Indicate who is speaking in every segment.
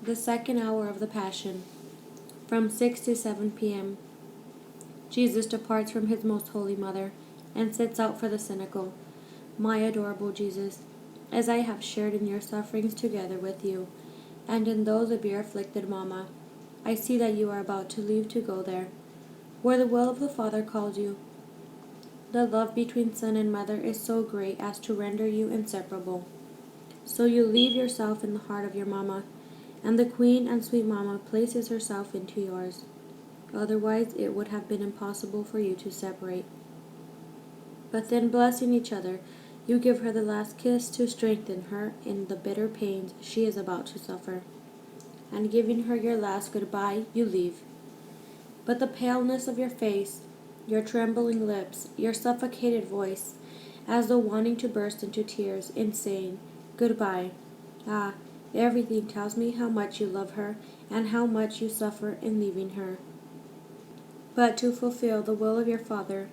Speaker 1: The second hour of the Passion, from 6 to 7 p.m. Jesus departs from his most holy mother and sets out for the cenacle. My adorable Jesus, as I have shared in your sufferings together with you, and in those of your afflicted Mama, I see that you are about to leave to go there, where the will of the Father calls you. The love between son and mother is so great as to render you inseparable. So you leave yourself in the heart of your Mama, and the Queen and sweet Mama places herself into yours. Otherwise it would have been impossible for you to separate. But then, blessing each other, you give her the last kiss to strengthen her in the bitter pains she is about to suffer. And giving her your last goodbye, you leave. But the paleness of your face, your trembling lips, your suffocated voice, as though wanting to burst into tears in saying, "Goodbye." Ah, everything tells me how much you love her and how much you suffer in leaving her. But to fulfill the will of your Father,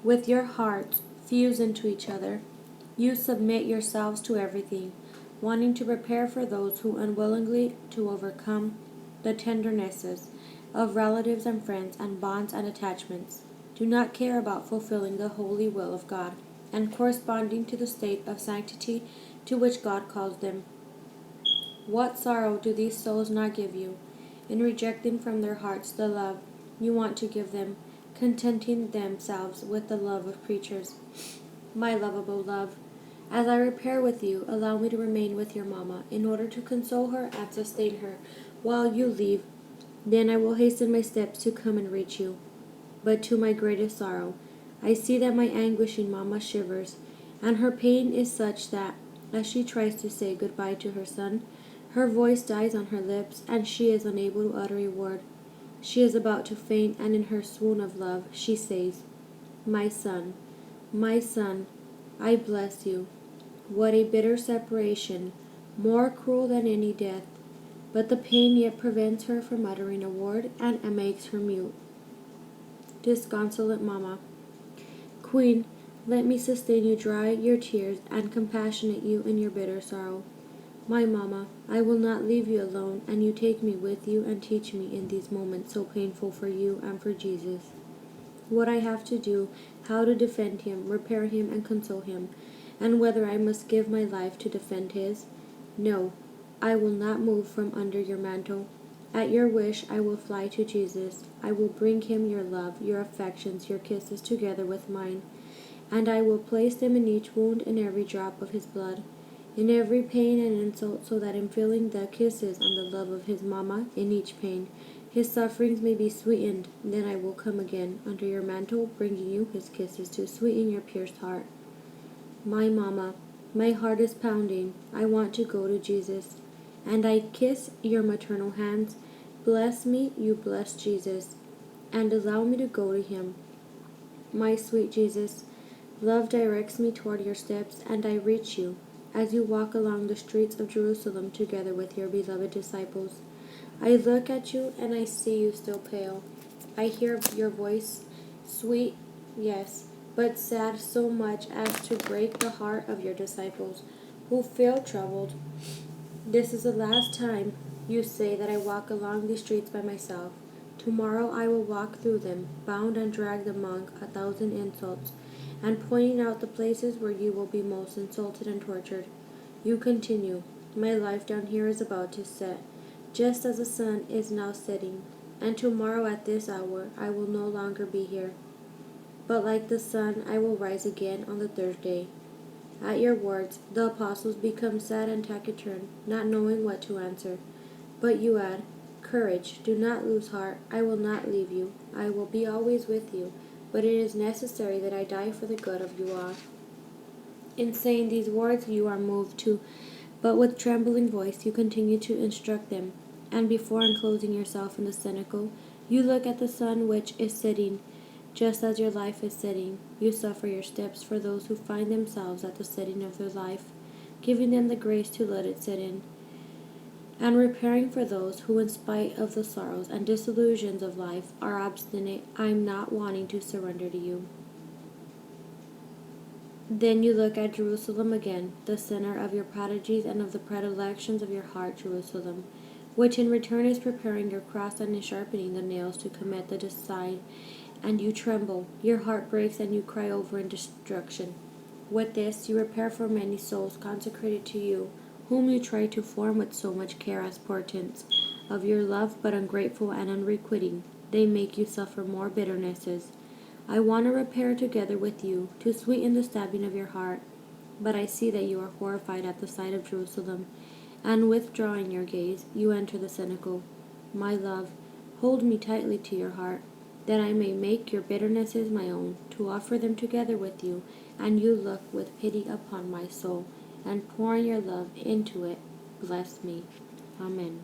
Speaker 1: with your hearts fused into each other, you submit yourselves to everything, wanting to prepare for those who unwillingly to overcome the tendernesses of relatives and friends and bonds and attachments, do not care about fulfilling the holy will of God and corresponding to the state of sanctity to which God calls them. What sorrow do these souls not give you, in rejecting from their hearts the love you want to give them, contenting themselves with the love of creatures? My lovable love, as I repair with you, allow me to remain with your Mama, in order to console her and sustain her, while you leave. Then I will hasten my steps to come and reach you. But to my greatest sorrow, I see that my anguishing Mama shivers, and her pain is such that, as she tries to say good-bye to her son, her voice dies on her lips, and she is unable to utter a word. She is about to faint, and in her swoon of love she says, my son, I bless you. What a bitter separation, more cruel than any death. But the pain yet prevents her from uttering a word, and makes her mute. Disconsolate Mama. Queen, let me sustain you, dry your tears, and compassionate you in your bitter sorrow. My Mama, I will not leave you alone, and you take me with you and teach me in these moments so painful for you and for Jesus what I have to do, how to defend him, repair him, and console him, and whether I must give my life to defend his. No, I will not move from under your mantle. At your wish I will fly to Jesus. I will bring him your love, your affections, your kisses together with mine, and I will place them in each wound, in every drop of his blood, in every pain and insult, so that in feeling the kisses and the love of his Mama in each pain, his sufferings may be sweetened. Then I will come again under your mantle, bringing you his kisses to sweeten your pierced heart. My Mama, my heart is pounding. I want to go to Jesus, and I kiss your maternal hands. Bless me, you bless Jesus, and allow me to go to him. My sweet Jesus, love directs me toward your steps, and I reach you as you walk along the streets of Jerusalem together with your beloved disciples. I look at you, and I see you still pale. I hear your voice, sweet, yes, but sad so much as to break the heart of your disciples, who feel troubled. This is the last time, you say, that I walk along these streets by myself. Tomorrow I will walk through them, bound and dragged among 1,000 insults, and pointing out the places where you will be most insulted and tortured. You continue, my life down here is about to set, just as the sun is now setting, and tomorrow at this hour I will no longer be here. But like the sun I will rise again on the third day. At your words, the apostles become sad and taciturn, not knowing what to answer. But you add, courage, do not lose heart, I will not leave you, I will be always with you, but it is necessary that I die for the good of you all. In saying these words you are moved to, but with trembling voice you continue to instruct them, and before enclosing yourself in the cenacle, you look at the sun which is setting. Just as your life is setting, you suffer your steps for those who find themselves at the setting of their life, giving them the grace to let it set in, and repairing for those who, in spite of the sorrows and disillusions of life, are obstinate. I am not wanting to surrender to you. Then you look at Jerusalem again, the center of your prodigies and of the predilections of your heart, Jerusalem, which in return is preparing your cross and is sharpening the nails to commit the decide, and you tremble, your heart breaks, and you cry over in destruction. With this, you repair for many souls consecrated to you, whom you try to form with so much care as portents of your love, but ungrateful and unrequiting, they make you suffer more bitternesses. I want to repair together with you, to sweeten the stabbing of your heart, but I see that you are horrified at the sight of Jerusalem, and withdrawing your gaze, you enter the cenacle. My love, hold me tightly to your heart, that I may make your bitternesses my own, to offer them together with you, and you look with pity upon my soul, and pouring your love into it, bless me. Amen.